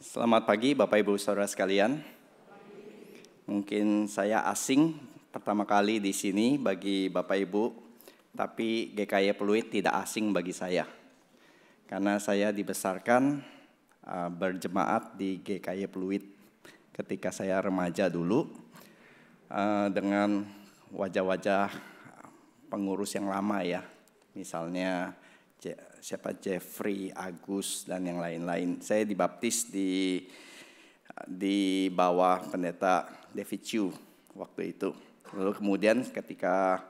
Selamat pagi Bapak Ibu Saudara sekalian. Mungkin saya asing pertama kali di sini bagi Bapak Ibu, tapi GKY Pluit tidak asing bagi saya. Karena saya dibesarkan berjemaat di GKY Pluit ketika saya remaja dulu dengan wajah-wajah pengurus yang lama ya. Misalnya siapa Jeffrey, Agus, dan yang lain-lain. Saya dibaptis di bawah pendeta David Chu waktu itu. Lalu kemudian ketika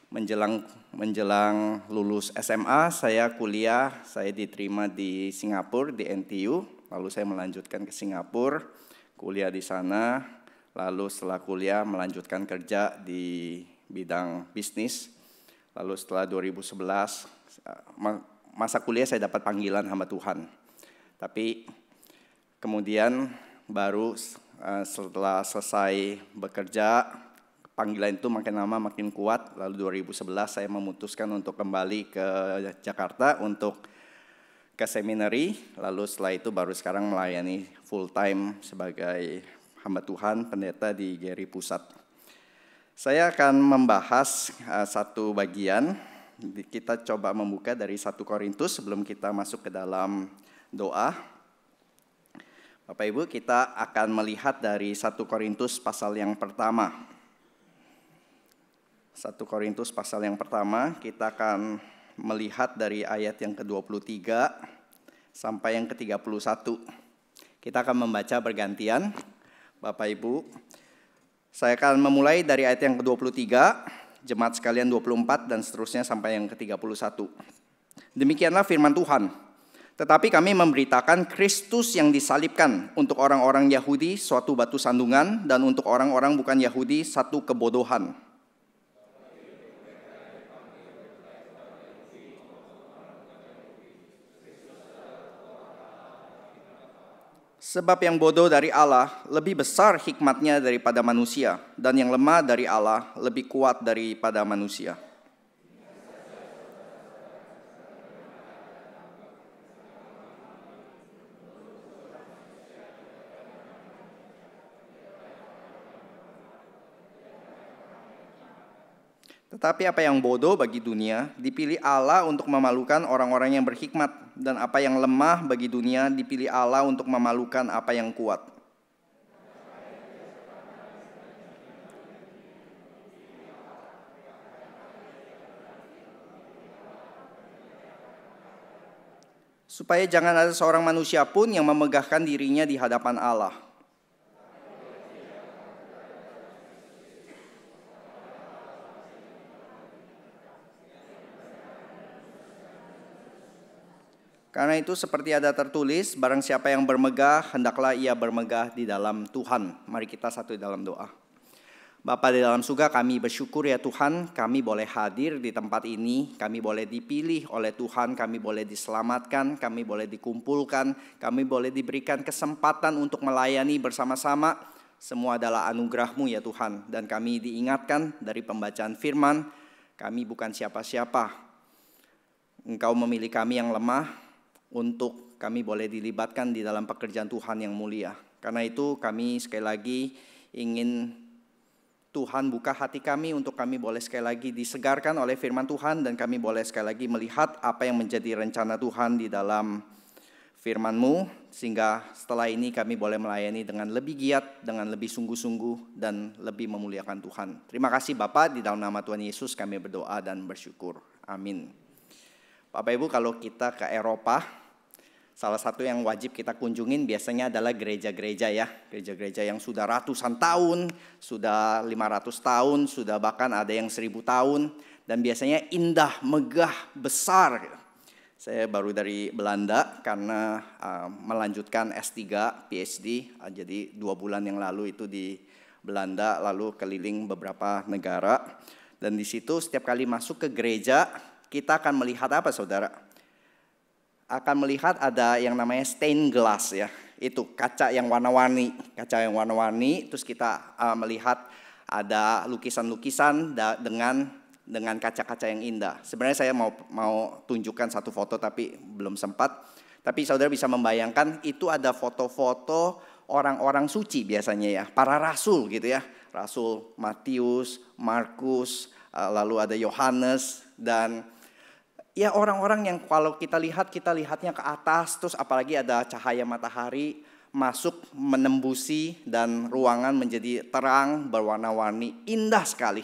menjelang lulus SMA, saya kuliah, saya diterima di Singapura, di NTU. Lalu saya melanjutkan ke Singapura, kuliah di sana. Lalu setelah kuliah melanjutkan kerja di bidang bisnis. Lalu setelah 2011, masa kuliah saya dapat panggilan hamba Tuhan. Tapi kemudian baru setelah selesai bekerja, panggilan itu makin lama makin kuat. Lalu 2011 saya memutuskan untuk kembali ke Jakarta untuk ke seminari. Lalu setelah itu baru sekarang melayani full time sebagai hamba Tuhan, pendeta di GRI Pusat. Saya akan membahas satu bagian. Kita coba membuka dari 1 Korintus sebelum kita masuk ke dalam doa. Bapak Ibu, kita akan melihat dari 1 Korintus pasal yang pertama. 1 Korintus pasal yang pertama, kita akan melihat dari ayat yang ke-23 sampai yang ke-31. Kita akan membaca bergantian, Bapak Ibu. Saya akan memulai dari ayat yang ke-23, jemaat sekalian 24 dan seterusnya sampai yang ke-31. Demikianlah firman Tuhan. Tetapi kami memberitakan Kristus yang disalibkan, untuk orang-orang Yahudi suatu batu sandungan, dan untuk orang-orang bukan Yahudi satu kebodohan. Sebab yang bodoh dari Allah lebih besar hikmatnya daripada manusia, dan yang lemah dari Allah lebih kuat daripada manusia. Tetapi apa yang bodoh bagi dunia dipilih Allah untuk memalukan orang-orang yang berhikmat, dan apa yang lemah bagi dunia dipilih Allah untuk memalukan apa yang kuat. Supaya jangan ada seorang manusia pun yang memegahkan dirinya di hadapan Allah. Karena itu seperti ada tertulis, barang siapa yang bermegah, hendaklah ia bermegah di dalam Tuhan. Mari kita satu dalam doa. Bapa di dalam surga, kami bersyukur ya Tuhan, kami boleh hadir di tempat ini, kami boleh dipilih oleh Tuhan, kami boleh diselamatkan, kami boleh dikumpulkan, kami boleh diberikan kesempatan untuk melayani bersama-sama. Semua adalah anugerah-Mu ya Tuhan, dan kami diingatkan dari pembacaan firman, kami bukan siapa-siapa. Engkau memilih kami yang lemah, untuk kami boleh dilibatkan di dalam pekerjaan Tuhan yang mulia. Karena itu kami sekali lagi ingin Tuhan buka hati kami untuk kami boleh sekali lagi disegarkan oleh firman Tuhan, dan kami boleh sekali lagi melihat apa yang menjadi rencana Tuhan di dalam firman-Mu, sehingga setelah ini kami boleh melayani dengan lebih giat, dengan lebih sungguh-sungguh, dan lebih memuliakan Tuhan. Terima kasih Bapa, di dalam nama Tuhan Yesus kami berdoa dan bersyukur. Amin. Bapak Ibu, kalau kita ke Eropa, salah satu yang wajib kita kunjungin biasanya adalah gereja-gereja ya. Gereja-gereja yang sudah ratusan tahun, sudah 500 tahun, sudah bahkan ada yang 1000 tahun. Dan biasanya indah, megah, besar. Saya baru dari Belanda karena melanjutkan S3, PhD. Jadi 2 bulan yang lalu itu di Belanda, lalu keliling beberapa negara. Dan di situ setiap kali masuk ke gereja, kita akan melihat apa saudara? Akan melihat ada yang namanya stained glass ya. Itu kaca yang warna-warni. Kaca yang warna-warni, terus kita melihat ada lukisan-lukisan dengan kaca-kaca yang indah. Sebenarnya saya mau tunjukkan satu foto tapi belum sempat. Tapi saudara bisa membayangkan itu ada foto-foto orang-orang suci biasanya ya. Para rasul gitu ya. Rasul Matius, Markus, lalu ada Yohanes. Dan ya orang-orang yang kalau kita lihatnya ke atas. Terus apalagi ada cahaya matahari masuk menembusi dan ruangan menjadi terang berwarna-warni. Indah sekali.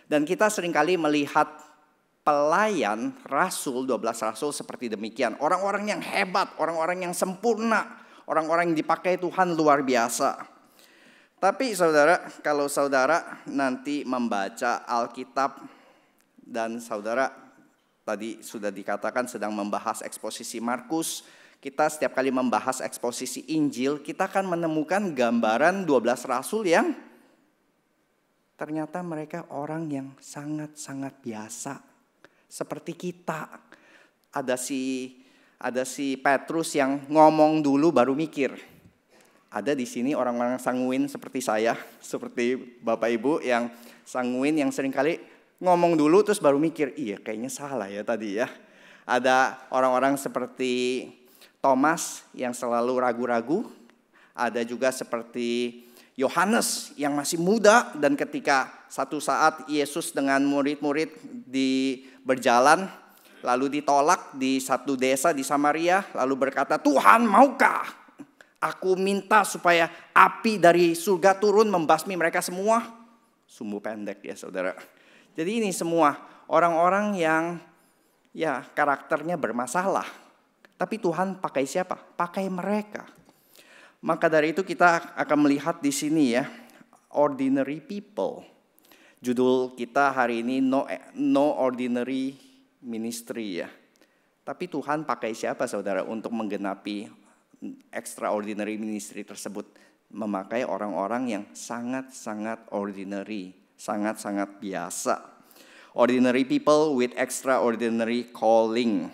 Dan kita seringkali melihat pelayan rasul, 12 rasul seperti demikian. Orang-orang yang hebat, orang-orang yang sempurna, orang-orang yang dipakai Tuhan luar biasa. Tapi saudara, kalau saudara nanti membaca Alkitab dan saudara tadi sudah dikatakan sedang membahas eksposisi Markus, kita setiap kali membahas eksposisi Injil, kita akan menemukan gambaran 12 rasul yang ternyata mereka orang yang sangat-sangat biasa. Seperti kita, ada si Petrus yang ngomong dulu baru mikir. Ada di sini orang-orang sanguin seperti saya, seperti Bapak Ibu yang sanguin yang seringkali ngomong dulu terus baru mikir, iya kayaknya salah ya tadi ya. Ada orang-orang seperti Thomas yang selalu ragu-ragu. Ada juga seperti Yohanes yang masih muda dan ketika satu saat Yesus dengan murid-murid berjalan lalu ditolak di satu desa di Samaria lalu berkata, Tuhan maukah aku minta supaya api dari surga turun membasmi mereka semua? Sumbu pendek ya saudara. Jadi ini semua orang-orang yang ya karakternya bermasalah. Tapi Tuhan pakai siapa? Pakai mereka. Maka dari itu kita akan melihat di sini ya, ordinary people. Judul kita hari ini no ordinary ministry ya. Tapi Tuhan pakai siapa saudara untuk menggenapi extraordinary ministry tersebut? Memakai orang-orang yang sangat-sangat ordinary, sangat-sangat biasa. Ordinary people with extraordinary calling.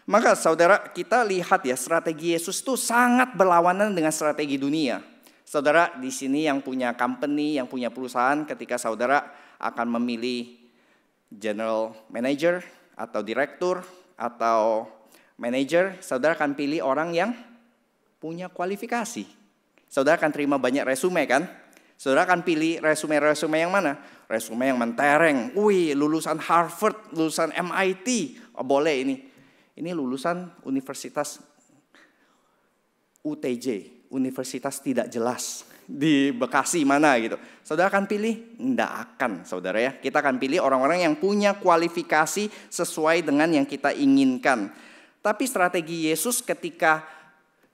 Maka saudara kita lihat ya strategi Yesus itu sangat berlawanan dengan strategi dunia. Saudara di sini yang punya company, yang punya perusahaan ketika saudara akan memilih general manager atau direktur atau manager, saudara akan pilih orang yang punya kualifikasi. Saudara akan terima banyak resume kan? Saudara akan pilih resume-resume yang mana? Resume yang mentereng. Wih, lulusan Harvard, lulusan MIT. Oh, boleh ini. Ini lulusan Universitas UTJ, Universitas tidak jelas di Bekasi mana gitu. Saudara akan pilih? Enggak akan saudara ya. Kita akan pilih orang-orang yang punya kualifikasi sesuai dengan yang kita inginkan. Tapi strategi Yesus ketika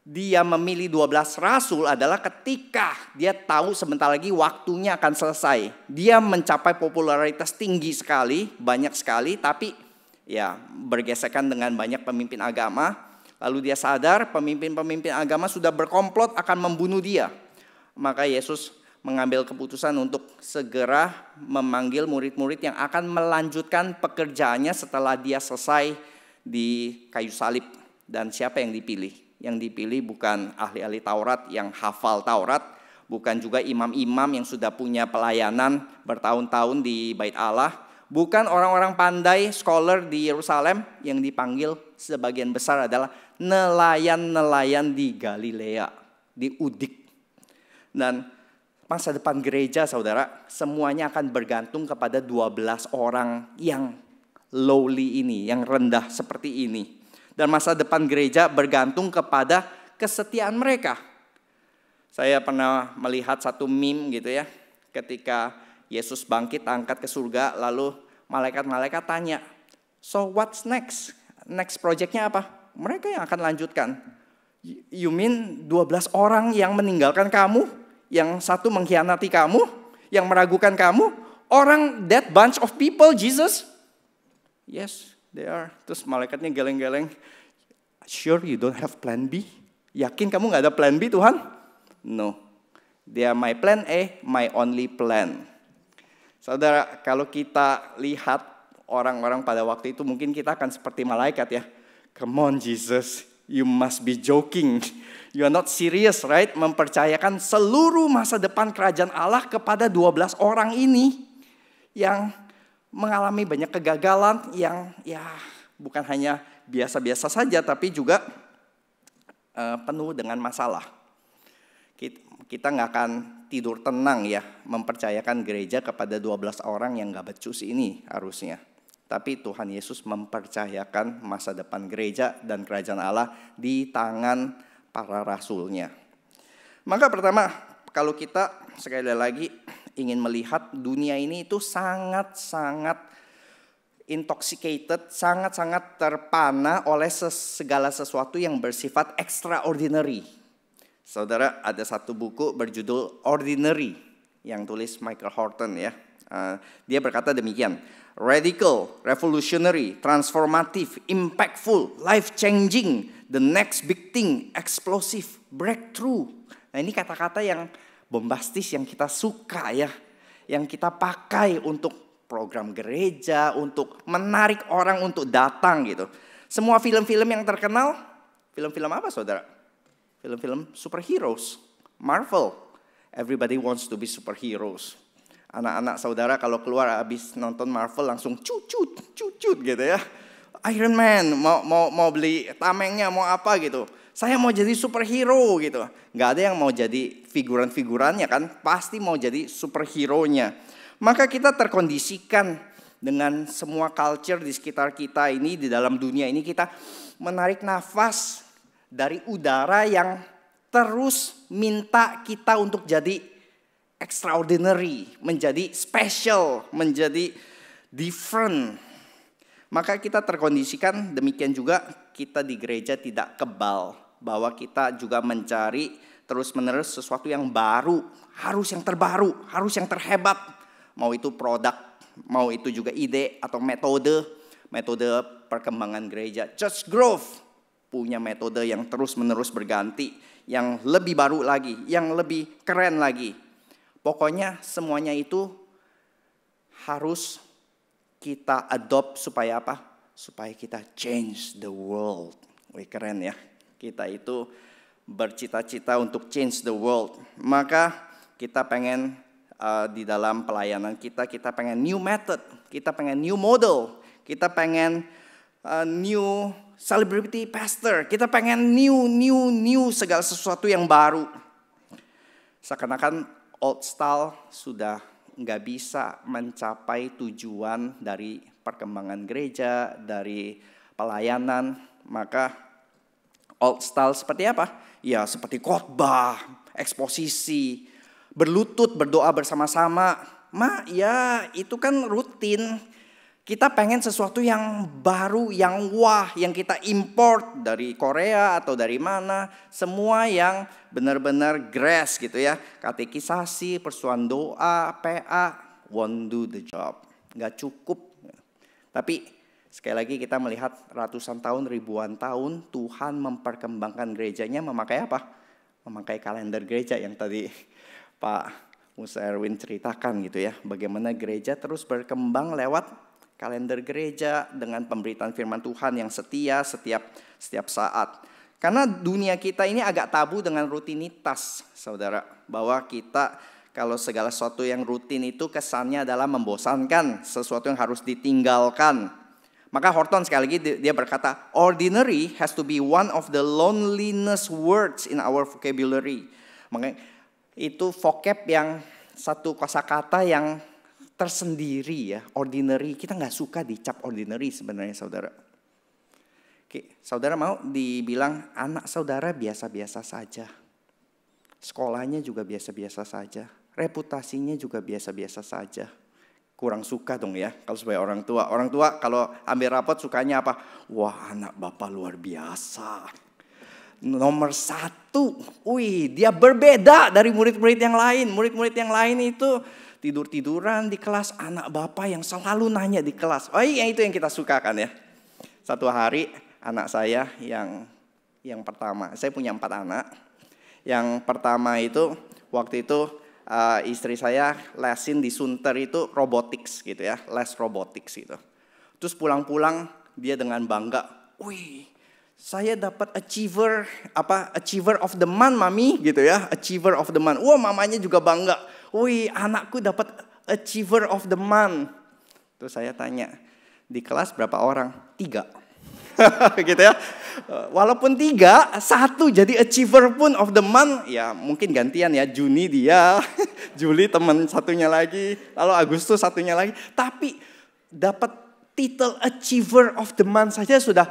dia memilih 12 rasul adalah ketika dia tahu sebentar lagi waktunya akan selesai. Dia mencapai popularitas tinggi sekali, banyak sekali, tapi ya bergesekan dengan banyak pemimpin agama. Lalu dia sadar pemimpin-pemimpin agama sudah berkomplot akan membunuh dia. Maka Yesus mengambil keputusan untuk segera memanggil murid-murid yang akan melanjutkan pekerjaannya setelah dia selesai di kayu salib. Dan siapa yang dipilih? Yang dipilih bukan ahli-ahli Taurat yang hafal Taurat, bukan juga imam-imam yang sudah punya pelayanan bertahun-tahun di Bait Allah. Bukan orang-orang pandai, scholar di Yerusalem. Yang dipanggil sebagian besar adalah nelayan-nelayan di Galilea, di Udik. Dan masa depan gereja saudara, semuanya akan bergantung kepada 12 orang yang lowly ini, yang rendah seperti ini. Dan masa depan gereja bergantung kepada kesetiaan mereka. Saya pernah melihat satu meme gitu ya, ketika Yesus bangkit angkat ke surga, lalu malaikat-malaikat tanya, so what's next? Next projectnya apa? Mereka yang akan lanjutkan. You mean 12 orang yang meninggalkan kamu? Yang satu mengkhianati kamu? Yang meragukan kamu? Orang that bunch of people, Jesus? Yes, they are. Terus malaikatnya geleng-geleng. Sure you don't have plan B? Yakin kamu gak ada plan B Tuhan? No. They are my plan A, my only plan. Saudara, kalau kita lihat orang-orang pada waktu itu mungkin kita akan seperti malaikat ya. Come on Jesus, you must be joking. You are not serious, right? Mempercayakan seluruh masa depan kerajaan Allah kepada 12 orang ini. Yang mengalami banyak kegagalan yang ya bukan hanya biasa-biasa saja. Tapi juga penuh dengan masalah. Kita nggak akan tidur tenang ya mempercayakan gereja kepada 12 orang yang nggak becus ini harusnya. Tapi Tuhan Yesus mempercayakan masa depan gereja dan kerajaan Allah di tangan para rasulnya. Maka pertama, kalau kita sekali lagi ingin melihat dunia ini itu sangat-sangat intoxicated, sangat-sangat terpana oleh segala sesuatu yang bersifat extraordinary. Saudara, ada satu buku berjudul Ordinary yang tulis Michael Horton ya. Dia berkata demikian, radical, revolutionary, transformative, impactful, life-changing, the next big thing, explosive, breakthrough. Nah ini kata-kata yang bombastis yang kita suka ya, yang kita pakai untuk program gereja, untuk menarik orang untuk datang gitu. Semua film-film yang terkenal, film-film apa saudara? Film-film superheroes, Marvel. Everybody wants to be superheroes. Anak-anak saudara kalau keluar habis nonton Marvel langsung cucut gitu ya. Iron Man mau beli tamengnya mau apa gitu. Saya mau jadi superhero gitu. Gak ada yang mau jadi figuran-figurannya kan. Pasti mau jadi superhero-nya. Maka kita terkondisikan dengan semua culture di sekitar kita ini. Di dalam dunia ini kita menarik nafas dari udara yang terus minta kita untuk jadi extraordinary, menjadi special, menjadi different. Maka kita terkondisikan demikian juga kita di gereja tidak kebal. Bahwa kita juga mencari terus-menerus sesuatu yang baru. Harus yang terbaru, harus yang terhebat. Mau itu produk, mau itu juga ide atau metode perkembangan gereja. Church growth punya metode yang terus-menerus berganti. Yang lebih baru lagi, yang lebih keren lagi. Pokoknya semuanya itu harus kita adopt supaya apa? Supaya kita change the world. Wih keren ya. Kita itu bercita-cita untuk change the world. Maka kita pengen di dalam pelayanan kita pengen new method. Kita pengen new model. Kita pengen new celebrity pastor. Kita pengen new segala sesuatu yang baru. Seakan-akan old style sudah nggak bisa mencapai tujuan dari perkembangan gereja, dari pelayanan. Maka old style seperti apa? Ya seperti khotbah, eksposisi, berlutut, berdoa bersama-sama. Ya itu kan rutin. Kita pengen sesuatu yang baru, yang wah, yang kita import dari Korea atau dari mana. Semua yang benar-benar grass gitu ya. Katekisasi, persuan doa, PA, won't do the job. Gak cukup. Tapi sekali lagi kita melihat ratusan tahun, ribuan tahun Tuhan memperkembangkan gerejanya memakai apa? Memakai kalender gereja yang tadi Pak Musa Erwin ceritakan gitu ya. Bagaimana gereja terus berkembang lewat kalender gereja dengan pemberitaan firman Tuhan yang setia setiap saat. Karena dunia kita ini agak tabu dengan rutinitas, saudara. Bahwa kita kalau segala sesuatu yang rutin itu kesannya adalah membosankan, sesuatu yang harus ditinggalkan. Maka Horton sekali lagi dia berkata, ordinary has to be one of the loneliness words in our vocabulary. Makanya itu vocab yang satu kosakata yang tersendiri ya, ordinary. Kita nggak suka dicap ordinary sebenarnya saudara. Oke, saudara mau dibilang anak saudara biasa-biasa saja. Sekolahnya juga biasa-biasa saja. Reputasinya juga biasa-biasa saja. Kurang suka dong ya kalau sebagai orang tua. Orang tua kalau ambil rapot sukanya apa? Wah anak bapak luar biasa. Nomor 1. Wih dia berbeda dari murid-murid yang lain. Murid-murid yang lain itu tidur-tiduran di kelas, anak bapak yang selalu nanya di kelas. Oh iya itu yang kita sukakan ya. Satu hari anak saya yang pertama, saya punya 4 anak. Yang pertama itu waktu itu istri saya lesin di Sunter itu robotics gitu ya, les robotics gitu. Terus pulang-pulang dia dengan bangga, wih saya dapat achiever of the month mami gitu ya, achiever of the month. Wah mamanya juga bangga. Wih anakku dapat achiever of the month. Terus saya tanya, di kelas berapa orang? 3. gitu ya. Walaupun 3, 1 jadi achiever pun of the month, ya mungkin gantian ya, Juni dia, Juli teman satunya lagi, lalu Agustus satunya lagi. Tapi dapat titel achiever of the month saja sudah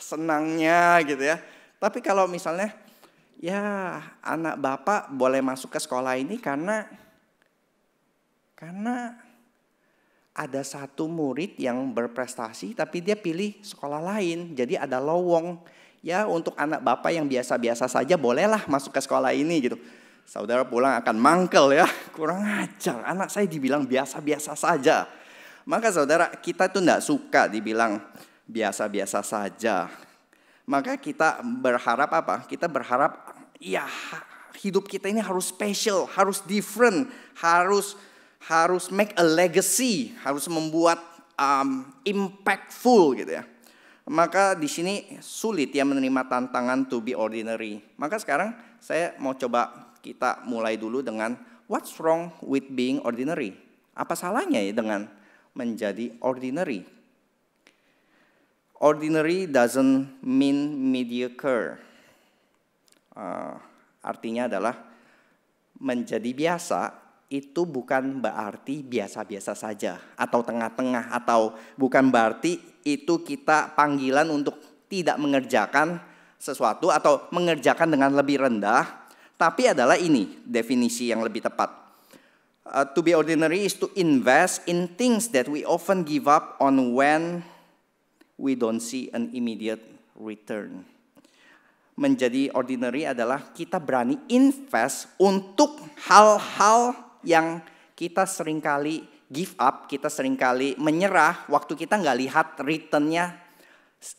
senangnya gitu ya. Tapi kalau misalnya ya anak bapak boleh masuk ke sekolah ini karena ada satu murid yang berprestasi tapi dia pilih sekolah lain. Jadi ada lowong. Ya untuk anak bapak yang biasa-biasa saja bolehlah masuk ke sekolah ini gitu. Saudara pulang akan mangkel ya. Kurang ajar, anak saya dibilang biasa-biasa saja. Maka saudara, kita tuh enggak suka dibilang biasa-biasa saja. Maka kita berharap apa? Kita berharap ya hidup kita ini harus special, harus different, harus make a legacy, harus membuat impactful gitu ya. Maka di sini sulit ya menerima tantangan to be ordinary. Maka sekarang saya mau coba kita mulai dulu dengan what's wrong with being ordinary? Apa salahnya ya dengan menjadi ordinary? Ordinary doesn't mean mediocre. Artinya adalah menjadi biasa itu bukan berarti biasa-biasa saja atau tengah-tengah, atau bukan berarti itu kita panggilan untuk tidak mengerjakan sesuatu atau mengerjakan dengan lebih rendah, tapi adalah ini definisi yang lebih tepat. To be ordinary is to invest in things that we often give up on when we don't see an immediate return. Menjadi ordinary adalah kita berani invest untuk hal-hal yang kita seringkali give up, kita seringkali menyerah waktu kita nggak lihat returnnya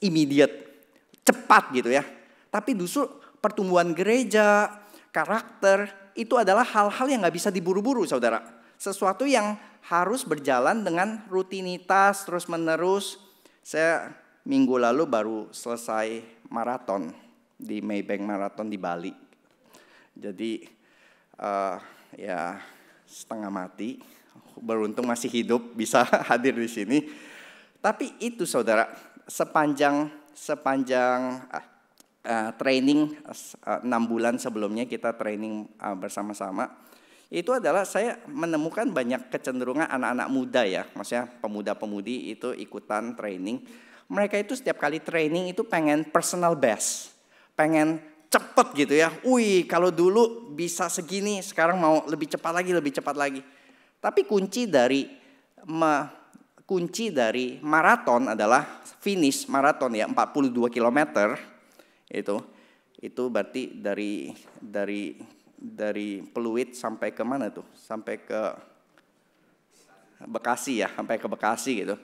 immediate, cepat gitu ya. Tapi justru pertumbuhan gereja, karakter, itu adalah hal-hal yang nggak bisa diburu-buru saudara. Sesuatu yang harus berjalan dengan rutinitas terus menerus. Saya minggu lalu baru selesai maraton di Maybank Marathon di Bali. Jadi ya setengah mati, beruntung masih hidup bisa hadir di sini. Tapi itu saudara, sepanjang training 6 bulan sebelumnya kita training bersama-sama, itu adalah saya menemukan banyak kecenderungan anak-anak muda ya, maksudnya pemuda-pemudi itu ikutan training. Mereka itu setiap kali training itu pengen personal best, pengen cepet gitu ya. Wih, kalau dulu bisa segini, sekarang mau lebih cepat lagi. Tapi kunci dari maraton adalah finish maraton ya, 42 km. Itu berarti dari Pluit sampai ke mana tuh? Sampai ke Bekasi ya, sampai ke Bekasi gitu.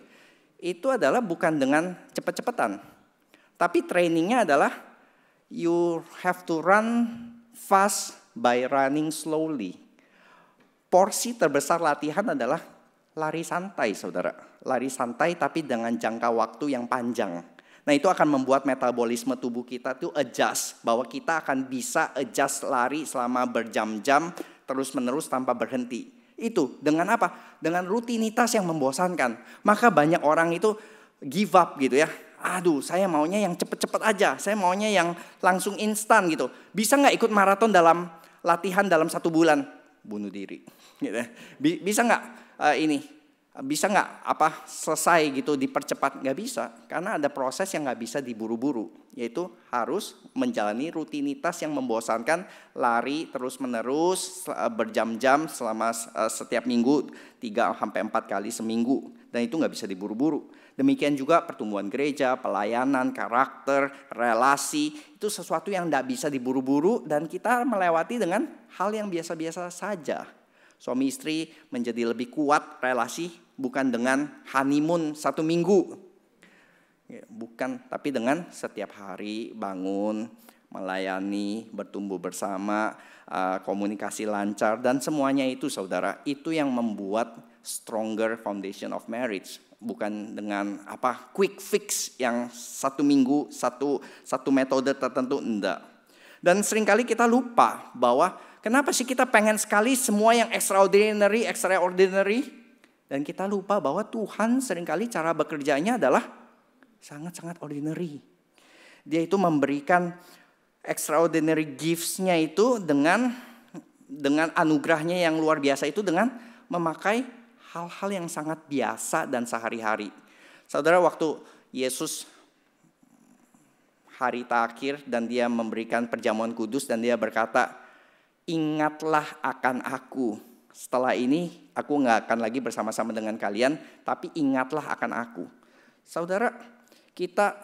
Itu adalah bukan dengan cepet-cepetan. Tapi trainingnya adalah you have to run fast by running slowly. Porsi terbesar latihan adalah lari santai, saudara. Lari santai tapi dengan jangka waktu yang panjang. Nah itu akan membuat metabolisme tubuh kita tuh adjust. Bahwa kita akan bisa adjust lari selama berjam-jam terus menerus tanpa berhenti. Itu dengan apa? Dengan rutinitas yang membosankan. Maka banyak orang itu give up gitu ya. Aduh, saya maunya yang cepet-cepet aja. Saya maunya yang langsung instan gitu. Bisa nggak ikut maraton dalam latihan dalam 1 bulan? Bunuh diri. Gitu. Bisa nggak Bisa nggak selesai gitu dipercepat? Nggak bisa. Karena ada proses yang nggak bisa diburu-buru. Yaitu harus menjalani rutinitas yang membosankan. Lari terus-menerus berjam-jam selama setiap minggu 3-4 kali seminggu. Dan itu nggak bisa diburu-buru. Demikian juga pertumbuhan gereja, pelayanan, karakter, relasi. Itu sesuatu yang tidak bisa diburu-buru dan kita melewati dengan hal yang biasa-biasa saja. Suami istri menjadi lebih kuat relasi bukan dengan honeymoon 1 minggu. Bukan, tapi dengan setiap hari bangun, melayani, bertumbuh bersama, komunikasi lancar. Dan semuanya itu saudara, itu yang membuat stronger foundation of marriage. Bukan dengan quick fix yang 1 minggu, satu metode tertentu, enggak. Dan seringkali kita lupa bahwa kenapa sih kita pengen sekali semua yang extraordinary. Dan kita lupa bahwa Tuhan seringkali cara bekerjanya adalah sangat-sangat ordinary. Dia itu memberikan extraordinary gifts-nya itu dengan anugerahnya yang luar biasa itu dengan memakai hal-hal yang sangat biasa dan sehari-hari. Saudara, waktu Yesus hari terakhir dan dia memberikan perjamuan kudus dan dia berkata, ingatlah akan aku. Setelah ini aku gak akan lagi bersama-sama dengan kalian, tapi ingatlah akan aku. Saudara, kita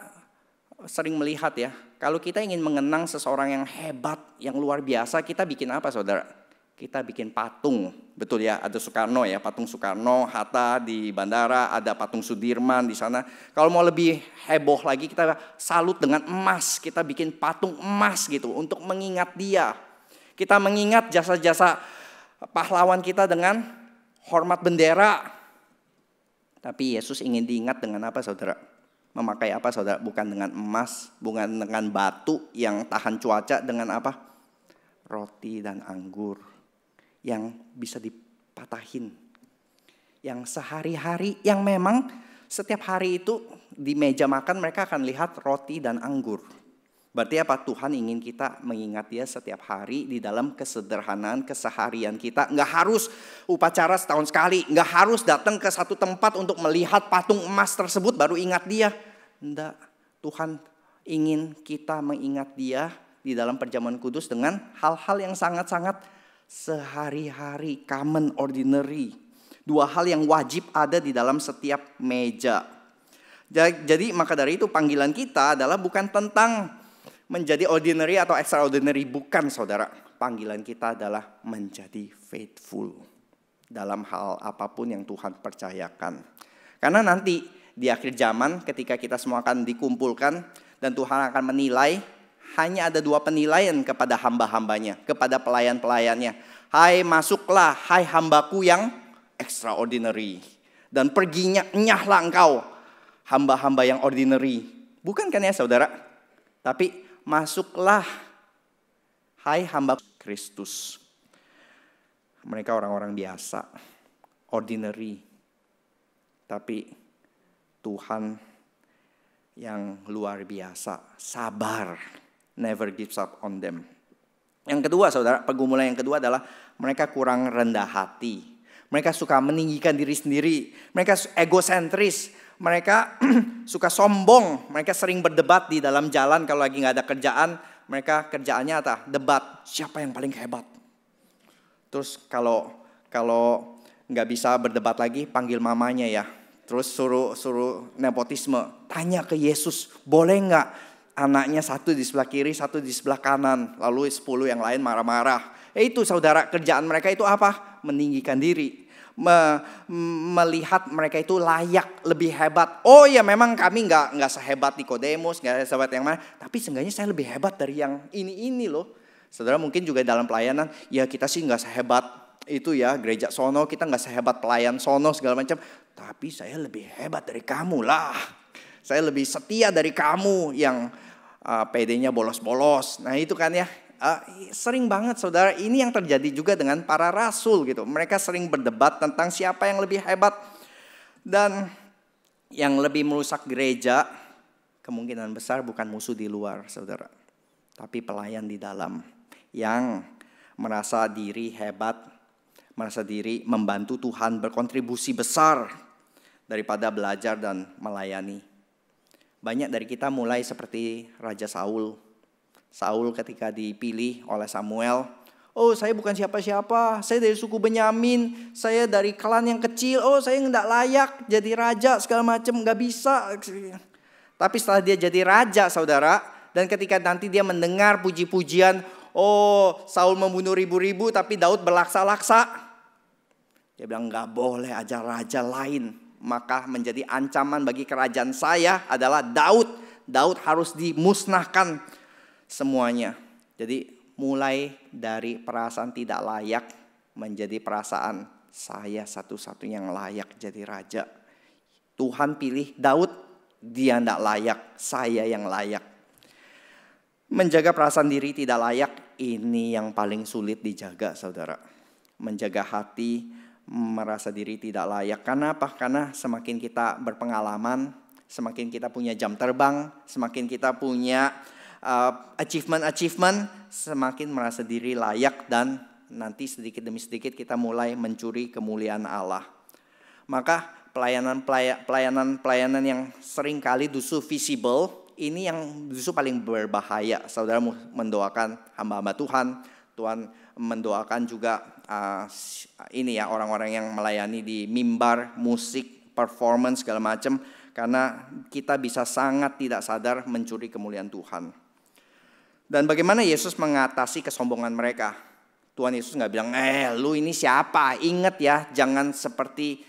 sering melihat ya, kalau kita ingin mengenang seseorang yang hebat, yang luar biasa, kita bikin apa saudara? Kita bikin patung, betul ya, ada Soekarno ya, patung Soekarno, Hatta di bandara, ada patung Sudirman di sana. Kalau mau lebih heboh lagi, kita salut dengan emas, kita bikin patung emas gitu untuk mengingat dia. Kita mengingat jasa-jasa pahlawan kita dengan hormat bendera. Tapi Yesus ingin diingat dengan apa saudara? Memakai apa saudara? Bukan dengan emas, bukan dengan batu yang tahan cuaca, dengan apa? Roti dan anggur yang bisa dipatahin. Yang sehari-hari, yang memang setiap hari itu di meja makan mereka akan lihat roti dan anggur. Berarti apa? Tuhan ingin kita mengingat dia setiap hari di dalam kesederhanaan keseharian kita. Nggak harus upacara setahun sekali. Nggak harus datang ke satu tempat untuk melihat patung emas tersebut baru ingat dia. Nggak. Tuhan ingin kita mengingat dia di dalam perjamuan kudus dengan hal-hal yang sangat-sangat sehari-hari, common, ordinary. Dua hal yang wajib ada di dalam setiap meja. Jadi maka dari itu panggilan kita adalah bukan tentang menjadi ordinary atau extraordinary, bukan saudara. Panggilan kita adalah menjadi faithful dalam hal apapun yang Tuhan percayakan. Karena nanti di akhir zaman ketika kita semua akan dikumpulkan dan Tuhan akan menilai, hanya ada dua penilaian kepada hamba-hambanya, kepada pelayan-pelayannya. Hai masuklah, hai hambaku yang extraordinary. Dan perginya nyahlah engkau, hamba-hamba yang ordinary. Bukan kan ya saudara? Tapi masuklah, hai hamba Kristus. Mereka orang-orang biasa, ordinary. Tapi Tuhan yang luar biasa, sabar, never gives up on them. Yang kedua saudara, pergumulan yang kedua adalah mereka kurang rendah hati. Mereka suka meninggikan diri sendiri. Mereka egosentris. Mereka suka sombong. Mereka sering berdebat di dalam jalan kalau lagi gak ada kerjaan. Mereka kerjaannya apa? Debat. Siapa yang paling hebat? Terus kalau gak bisa berdebat lagi, panggil mamanya ya. Terus suruh nepotisme. Tanya ke Yesus, boleh gak anaknya satu di sebelah kiri, satu di sebelah kanan. Lalu 10 yang lain marah-marah. Itu saudara, kerjaan mereka itu apa? Meninggikan diri. Melihat mereka itu layak, lebih hebat. Oh ya memang kami nggak sehebat Nikodemus, nggak sehebat yang mana, tapi seenggaknya saya lebih hebat dari yang ini loh. Saudara mungkin juga dalam pelayanan, ya kita sih nggak sehebat itu ya gereja sono, kita nggak sehebat pelayan sono segala macam, tapi saya lebih hebat dari kamu lah. Saya lebih setia dari kamu yang PD-nya bolos-bolos. Nah itu kan ya. Sering banget saudara, ini yang terjadi juga dengan para rasul gitu. Mereka sering berdebat tentang siapa yang lebih hebat. Dan yang lebih merusak gereja kemungkinan besar bukan musuh di luar saudara, tapi pelayan di dalam yang merasa diri hebat, merasa diri membantu Tuhan, berkontribusi besar daripada belajar dan melayani. Banyak dari kita mulai seperti Raja Saul. Saul ketika dipilih oleh Samuel, oh saya bukan siapa-siapa, saya dari suku Benyamin, saya dari klan yang kecil, oh saya nggak layak jadi raja segala macam, nggak bisa. Tapi setelah dia jadi raja saudara, dan ketika nanti dia mendengar puji-pujian, oh Saul membunuh ribu-ribu tapi Daud berlaksa-laksa, dia bilang nggak boleh aja raja lain, maka menjadi ancaman bagi kerajaan saya adalah Daud. Daud harus dimusnahkan semuanya. Jadi mulai dari perasaan tidak layak menjadi perasaan saya satu-satunya yang layak jadi raja. Tuhan pilih Daud, dia tidak layak, saya yang layak. Menjaga perasaan diri tidak layak, ini yang paling sulit dijaga saudara. Menjaga hati, merasa diri tidak layak. Karena apa? Karena semakin kita berpengalaman, Semakin kita punya jam terbang, semakin kita punya achievement, semakin merasa diri layak dan nanti sedikit demi sedikit kita mulai mencuri kemuliaan Allah. Maka pelayanan yang sering kali justru visible, ini yang justru paling berbahaya. Saudara mendoakan hamba-hamba Tuhan, Tuhan mendoakan juga orang-orang yang melayani di mimbar, musik, performance segala macam, karena kita bisa sangat tidak sadar mencuri kemuliaan Tuhan. Dan bagaimana Yesus mengatasi kesombongan mereka? Tuhan Yesus nggak bilang, lu ini siapa? Ingat ya, jangan seperti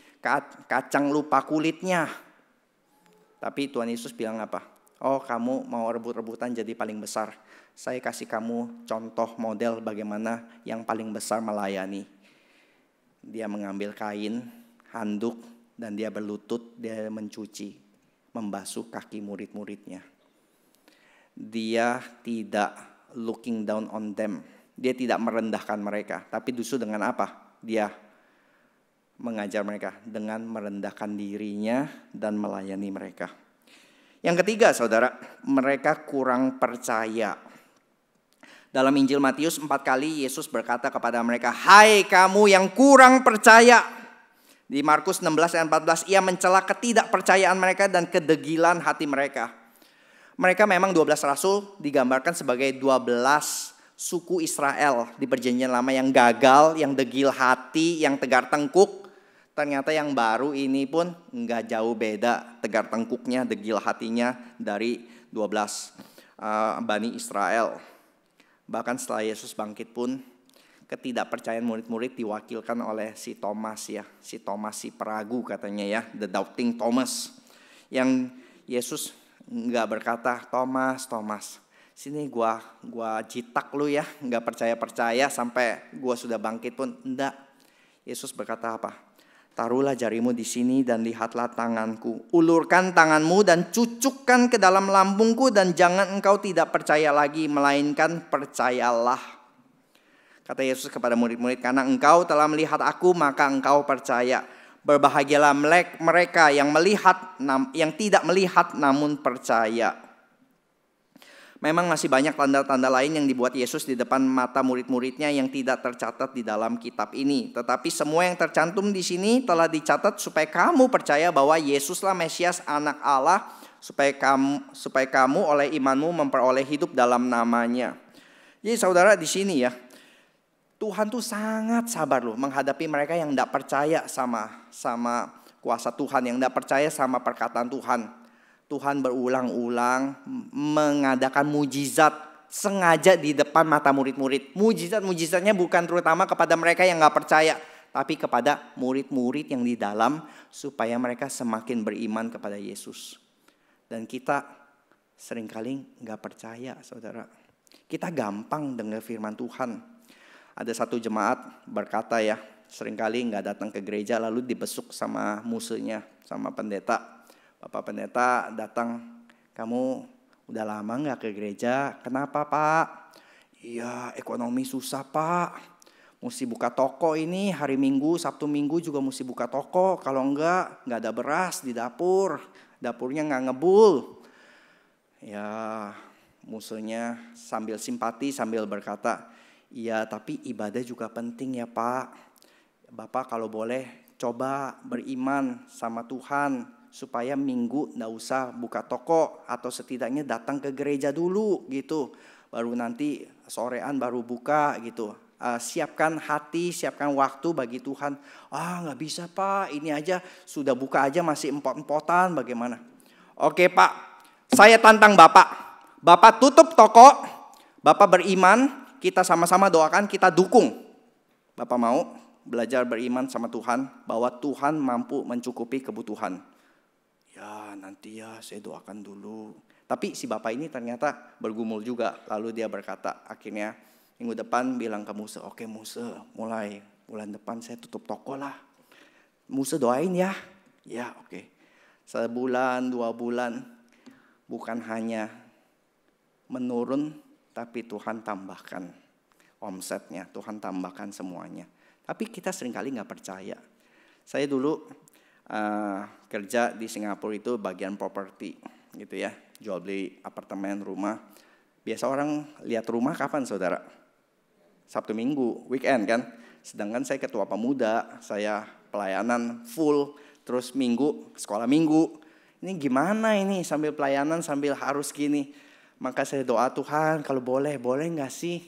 kacang lupa kulitnya. Tapi Tuhan Yesus bilang apa? Oh, kamu mau rebut-rebutan jadi paling besar. Saya kasih kamu contoh model bagaimana yang paling besar melayani. Dia mengambil kain, handuk, dan dia berlutut, dia mencuci, membasuh kaki murid-muridnya. Dia tidak looking down on them. Dia tidak merendahkan mereka. Tapi justru dengan apa? Dia mengajar mereka dengan merendahkan dirinya dan melayani mereka. Yang ketiga, saudara, mereka kurang percaya. Dalam Injil Matius 4 kali Yesus berkata kepada mereka, hai kamu yang kurang percaya. Di Markus 16 ayat 14, ia mencela ketidakpercayaan mereka dan kedegilan hati mereka. Mereka memang 12 rasul digambarkan sebagai 12 suku Israel di perjanjian lama yang gagal, yang degil hati, yang tegar tengkuk. Ternyata yang baru ini pun nggak jauh beda tegar tengkuknya, degil hatinya dari 12 Bani Israel. Bahkan setelah Yesus bangkit pun ketidakpercayaan murid-murid diwakilkan oleh si Thomas ya. Si Thomas si peragu katanya ya, the doubting Thomas. Yang Yesus nggak berkata, Thomas, sini gua jitak lu ya, nggak percaya sampai gua sudah bangkit pun. Enggak. Yesus berkata apa? Taruhlah jarimu di sini dan lihatlah tanganku. Ulurkan tanganmu dan cucukkan ke dalam lambungku dan jangan engkau tidak percaya lagi, melainkan percayalah. Kata Yesus kepada murid-murid, karena engkau telah melihat aku, maka engkau percaya. Berbahagialah mereka yang tidak melihat namun percaya. Memang masih banyak tanda-tanda lain yang dibuat Yesus di depan mata murid-muridnya yang tidak tercatat di dalam kitab ini. Tetapi semua yang tercantum di sini telah dicatat supaya kamu percaya bahwa Yesuslah Mesias, Anak Allah, supaya kamu oleh imanmu memperoleh hidup dalam namanya. Jadi saudara di sini ya, Tuhan tuh sangat sabar loh menghadapi mereka yang tidak percaya sama kuasa Tuhan, yang tidak percaya sama perkataan Tuhan. Tuhan berulang-ulang mengadakan mujizat sengaja di depan mata murid-murid. Mujizatnya bukan terutama kepada mereka yang gak percaya, tapi kepada murid-murid yang di dalam supaya mereka semakin beriman kepada Yesus. Dan kita seringkali gak percaya, saudara. Kita gampang dengar firman Tuhan. Ada satu jemaat berkata ya, seringkali gak datang ke gereja lalu dibesuk sama musuhnya, sama pendeta. Bapak pendeta datang, kamu udah lama gak ke gereja? Kenapa pak? Iya ekonomi susah pak. Mesti buka toko ini hari Minggu, Sabtu Minggu juga mesti buka toko. Kalau enggak ada beras di dapur. Dapurnya gak ngebul. Ya musuhnya sambil simpati sambil berkata, iya tapi ibadah juga penting ya pak. Bapak kalau boleh coba beriman sama Tuhan. Supaya Minggu gak usah buka toko atau setidaknya datang ke gereja dulu gitu. Baru nanti sorean baru buka gitu. Siapkan hati, siapkan waktu bagi Tuhan. Gak bisa pak, ini aja sudah buka aja masih empot-empotan bagaimana. Oke pak, saya tantang bapak. Bapak tutup toko, bapak beriman, kita sama-sama doakan, kita dukung. Bapak mau belajar beriman sama Tuhan bahwa Tuhan mampu mencukupi kebutuhan. Ya nanti ya saya doakan dulu. Tapi si bapak ini ternyata bergumul juga. Lalu dia berkata akhirnya minggu depan bilang ke Muse, oke Muse mulai bulan depan saya tutup toko lah. Muse doain ya. Ya oke. Sebulan 2 bulan bukan hanya menurun tapi Tuhan tambahkan omsetnya. Tuhan tambahkan semuanya. Tapi kita seringkali gak percaya. Saya dulu kerja di Singapura itu bagian properti gitu ya, jual beli apartemen, rumah. Biasa orang lihat rumah kapan saudara? Sabtu Minggu, weekend kan. Sedangkan saya ketua pemuda, saya pelayanan full, terus Minggu, sekolah Minggu. Ini gimana ini sambil pelayanan sambil harus gini. Maka saya doa, Tuhan kalau boleh nggak sih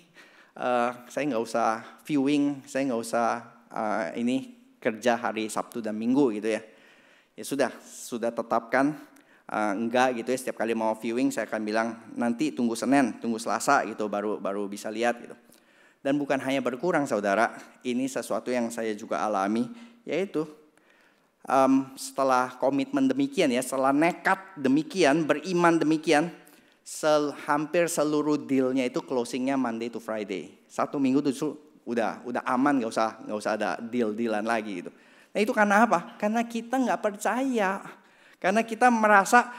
saya nggak usah viewing, saya nggak usah ini kerja hari Sabtu dan Minggu gitu ya. Ya sudah tetapkan enggak gitu ya, setiap kali mau viewing saya akan bilang nanti tunggu Senin, tunggu Selasa gitu baru bisa lihat gitu. Dan bukan hanya berkurang saudara, ini sesuatu yang saya juga alami, yaitu setelah komitmen demikian ya, setelah nekat demikian, beriman demikian, hampir seluruh dealnya itu closingnya Monday to Friday. Satu minggu tuh udah aman, nggak usah ada deal-dealan lagi gitu. Nah itu karena apa? Karena kita nggak percaya, karena kita merasa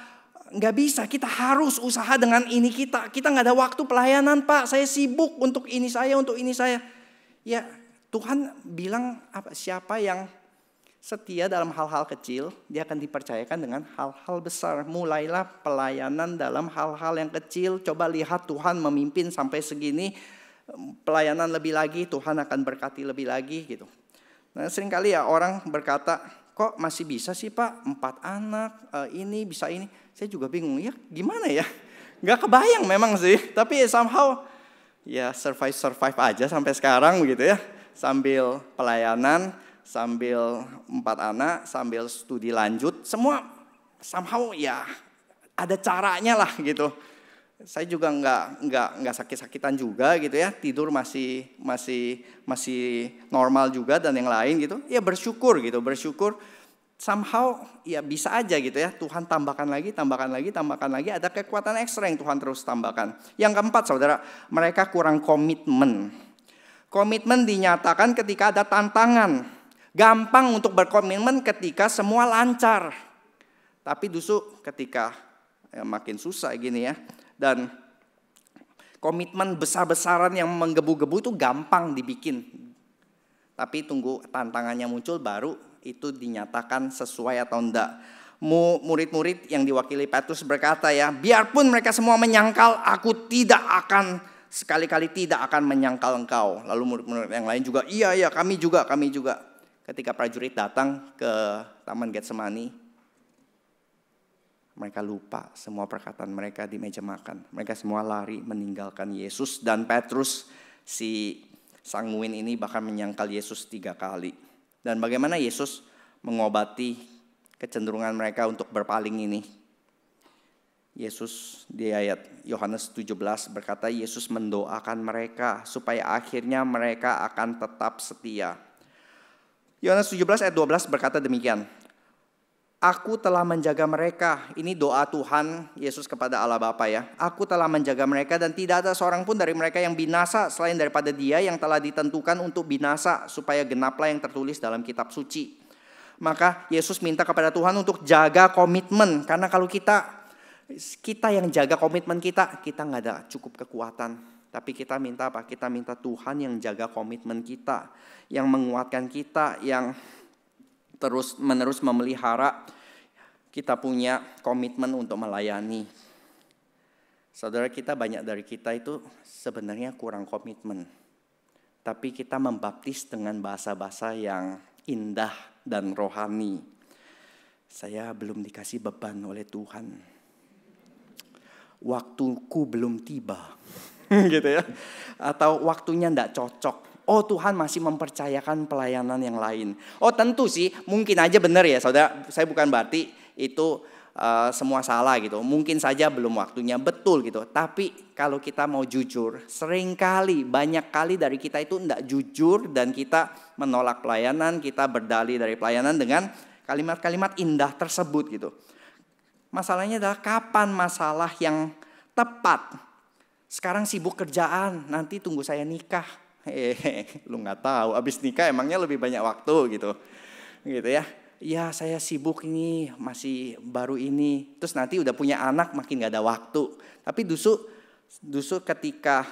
nggak bisa, kita harus usaha dengan ini kita nggak ada waktu pelayanan Pak, saya sibuk untuk ini saya. Ya Tuhan bilang apa? Siapa yang setia dalam hal-hal kecil, dia akan dipercayakan dengan hal-hal besar. Mulailah pelayanan dalam hal-hal yang kecil. Coba lihat Tuhan memimpin sampai segini, pelayanan lebih lagi, Tuhan akan berkati lebih lagi gitu. Nah seringkali ya orang berkata, kok masih bisa sih Pak 4 anak, ini bisa ini. Saya juga bingung, ya gimana ya? Gak kebayang memang sih, tapi somehow ya survive aja sampai sekarang begitu ya. Sambil pelayanan, sambil 4 anak, sambil studi lanjut, semua somehow ya ada caranya lah gitu. Saya juga nggak sakit-sakitan juga gitu ya, tidur masih normal juga dan yang lain gitu. Ya bersyukur. Somehow ya bisa aja gitu ya, Tuhan tambahkan lagi, ada kekuatan ekstra yang Tuhan terus tambahkan. Yang keempat saudara, mereka kurang komitmen. Komitmen dinyatakan ketika ada tantangan. Gampang untuk berkomitmen ketika semua lancar. Tapi justru ketika makin susah gini ya. Dan komitmen besar-besaran yang menggebu-gebu itu gampang dibikin. Tapi tunggu tantangannya muncul baru itu dinyatakan sesuai atau enggak. Murid-murid yang diwakili Petrus berkata ya, biarpun mereka semua menyangkal, aku sekali-kali tidak akan menyangkal engkau. Lalu murid-murid yang lain juga, iya kami juga. Ketika prajurit datang ke Taman Getsemani, mereka lupa semua perkataan mereka di meja makan. Mereka semua lari meninggalkan Yesus, dan Petrus si sanguin ini bahkan menyangkal Yesus 3 kali. Dan bagaimana Yesus mengobati kecenderungan mereka untuk berpaling ini? Yesus di ayat Yohanes 17 berkata, Yesus mendoakan mereka supaya akhirnya mereka akan tetap setia. Yohanes 17 ayat 12 berkata demikian. Aku telah menjaga mereka. Ini doa Tuhan Yesus kepada Allah Bapa ya. Aku telah menjaga mereka dan tidak ada seorang pun dari mereka yang binasa selain daripada dia yang telah ditentukan untuk binasa, supaya genaplah yang tertulis dalam kitab suci. Maka Yesus minta kepada Tuhan untuk jaga komitmen. Karena kalau kita yang jaga komitmen kita nggak ada cukup kekuatan. Tapi kita minta apa? Kita minta Tuhan yang jaga komitmen kita, yang menguatkan kita, yang terus menerus memelihara kita punya komitmen untuk melayani. Saudara, banyak dari kita itu sebenarnya kurang komitmen. Tapi kita membaptis dengan bahasa-bahasa yang indah dan rohani. Saya belum dikasih beban oleh Tuhan. Waktuku belum tiba. Gitu ya. Atau waktunya enggak cocok. Oh Tuhan masih mempercayakan pelayanan yang lain. Oh tentu sih mungkin aja benar ya saudara. Saya bukan berarti itu semua salah gitu. Mungkin saja belum waktunya, betul gitu. Tapi kalau kita mau jujur, banyak kali dari kita itu enggak jujur. Dan kita menolak pelayanan, kita berdalih dari pelayanan dengan kalimat-kalimat indah tersebut gitu. Masalahnya adalah kapan masalah yang tepat. Sekarang sibuk kerjaan, nanti tunggu saya nikah. Lu nggak tahu, abis nikah emangnya lebih banyak waktu gitu ya. Ya saya sibuk ini, masih baru ini. Terus nanti udah punya anak makin nggak ada waktu. Tapi justru ketika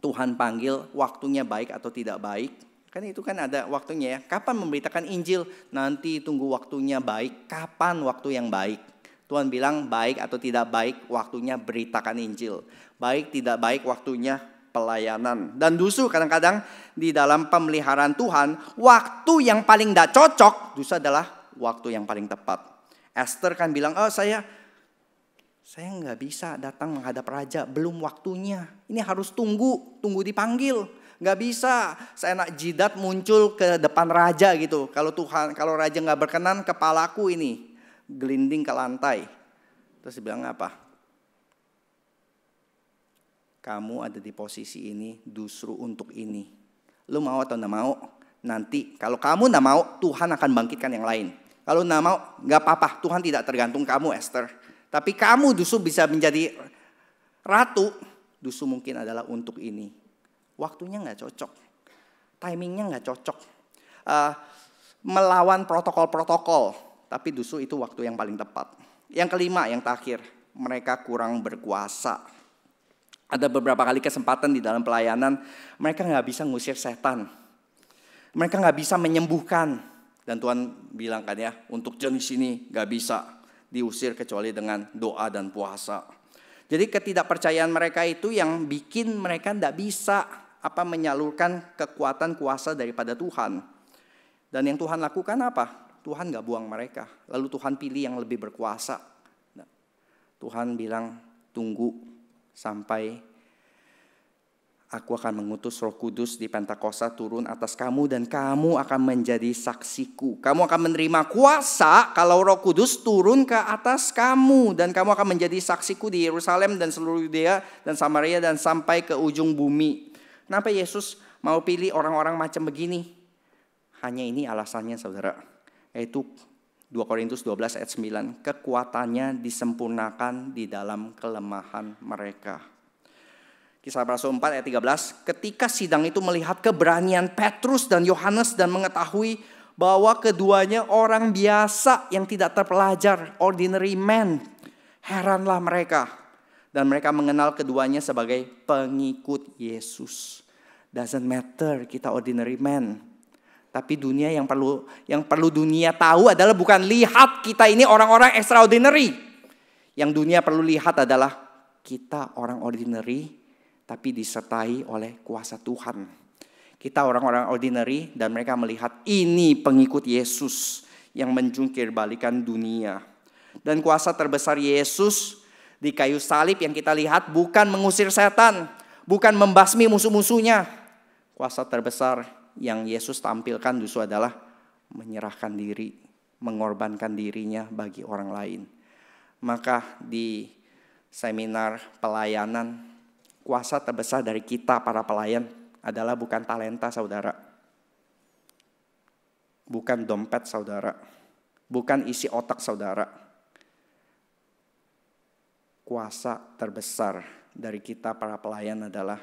Tuhan panggil, waktunya baik atau tidak baik, Kan itu kan ada waktunya ya. Kapan memberitakan Injil? Nanti tunggu waktunya baik. Kapan waktu yang baik? Tuhan bilang baik atau tidak baik waktunya beritakan Injil. Baik tidak baik waktunya pelayanan. Dan justru kadang-kadang di dalam pemeliharaan Tuhan, waktu yang paling tidak cocok justru adalah waktu yang paling tepat. Esther kan bilang, saya nggak bisa datang menghadap raja, belum waktunya. Ini harus tunggu dipanggil. Nggak bisa saya nak jidat muncul ke depan raja gitu. Kalau raja nggak berkenan, kepalaku ini gelinding ke lantai. Terus dia bilang apa? Kamu ada di posisi ini justru untuk ini. Lu mau atau nggak mau? Nanti kalau kamu nggak mau, Tuhan akan bangkitkan yang lain. Kalau nggak mau, nggak apa-apa. Tuhan tidak tergantung kamu, Esther. Tapi kamu justru bisa menjadi ratu. Justru mungkin adalah untuk ini. Waktunya nggak cocok, timingnya nggak cocok, melawan protokol-protokol, tapi justru itu waktu yang paling tepat. Yang kelima, yang terakhir, mereka kurang berkuasa. Ada beberapa kali kesempatan di dalam pelayanan, mereka nggak bisa ngusir setan, mereka nggak bisa menyembuhkan, dan Tuhan bilang kan ya, untuk jenis ini nggak bisa diusir kecuali dengan doa dan puasa. Jadi ketidakpercayaan mereka itu yang bikin mereka nggak bisa menyalurkan kekuatan kuasa daripada Tuhan. Dan yang Tuhan lakukan apa? Tuhan gak buang mereka. Lalu Tuhan pilih yang lebih berkuasa. Tuhan bilang, tunggu sampai aku akan mengutus Roh Kudus di Pentakosta turun atas kamu dan kamu akan menjadi saksiku. Kamu akan menerima kuasa kalau Roh Kudus turun ke atas kamu dan kamu akan menjadi saksiku di Yerusalem dan seluruh Yudea dan Samaria dan sampai ke ujung bumi. Kenapa Yesus mau pilih orang-orang macam begini? Hanya ini alasannya saudara. Yaitu 2 Korintus 12 ayat 9. Kekuatannya disempurnakan di dalam kelemahan mereka. Kisah Rasul 4 ayat 13. Ketika sidang itu melihat keberanian Petrus dan Yohanes dan mengetahui bahwa keduanya orang biasa yang tidak terpelajar. Ordinary men. Heranlah mereka. Dan mereka mengenal keduanya sebagai pengikut Yesus. Doesn't matter kita ordinary man. Tapi dunia yang perlu dunia tahu adalah bukan lihat kita ini orang-orang extraordinary. Yang dunia perlu lihat adalah kita orang ordinary tapi disertai oleh kuasa Tuhan. Kita orang-orang ordinary dan mereka melihat ini pengikut Yesus yang menjungkir balikan dunia. Dan kuasa terbesar Yesus di kayu salib yang kita lihat bukan mengusir setan, bukan membasmi musuh-musuhnya. Kuasa terbesar yang Yesus tampilkan justru adalah menyerahkan diri, mengorbankan dirinya bagi orang lain. Maka di seminar pelayanan, kuasa terbesar dari kita para pelayan adalah bukan talenta saudara, bukan dompet saudara, bukan isi otak saudara. Kuasa terbesar dari kita para pelayan adalah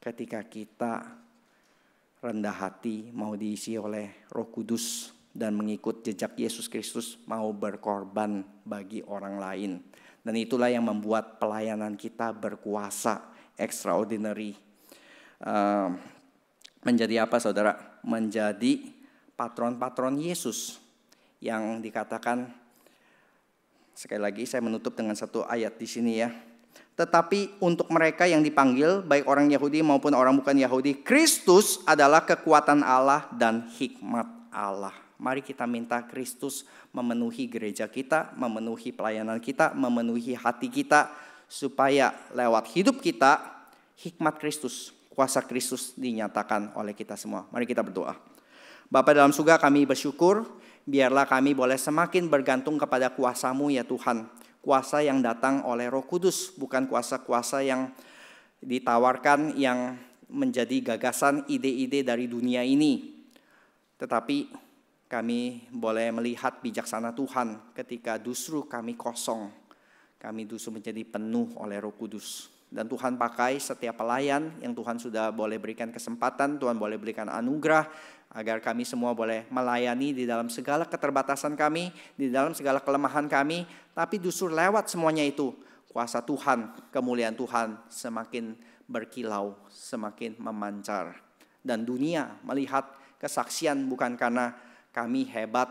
ketika kita rendah hati mau diisi oleh Roh Kudus dan mengikut jejak Yesus Kristus, mau berkorban bagi orang lain. Dan itulah yang membuat pelayanan kita berkuasa, extraordinary. Menjadi apa saudara? Menjadi patron-patron Yesus yang dikatakan. Sekali lagi saya menutup dengan satu ayat di sini ya. Tetapi untuk mereka yang dipanggil, baik orang Yahudi maupun orang bukan Yahudi, Kristus adalah kekuatan Allah dan hikmat Allah. Mari kita minta Kristus memenuhi gereja kita, memenuhi pelayanan kita, memenuhi hati kita. Supaya lewat hidup kita, hikmat Kristus, kuasa Kristus dinyatakan oleh kita semua. Mari kita berdoa. Bapa dalam surga, kami bersyukur. Biarlah kami boleh semakin bergantung kepada kuasa-Mu ya Tuhan. Kuasa yang datang oleh Roh Kudus, bukan kuasa-kuasa yang ditawarkan yang menjadi gagasan ide-ide dari dunia ini. Tetapi kami boleh melihat bijaksana Tuhan ketika justru kami kosong. Kami justru menjadi penuh oleh Roh Kudus. Dan Tuhan pakai setiap pelayan yang Tuhan sudah boleh berikan kesempatan, Tuhan boleh berikan anugerah, agar kami semua boleh melayani di dalam segala keterbatasan kami, di dalam segala kelemahan kami. Tapi justru lewat semuanya itu, kuasa Tuhan, kemuliaan Tuhan semakin berkilau, semakin memancar. Dan dunia melihat kesaksian bukan karena kami hebat,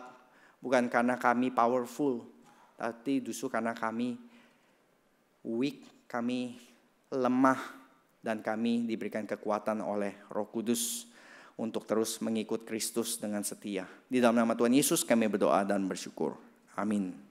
bukan karena kami powerful, tapi justru karena kami weak, kami lemah, dan kami diberikan kekuatan oleh Roh Kudus untuk terus mengikut Kristus dengan setia. Di dalam nama Tuhan Yesus kami berdoa dan bersyukur. Amin.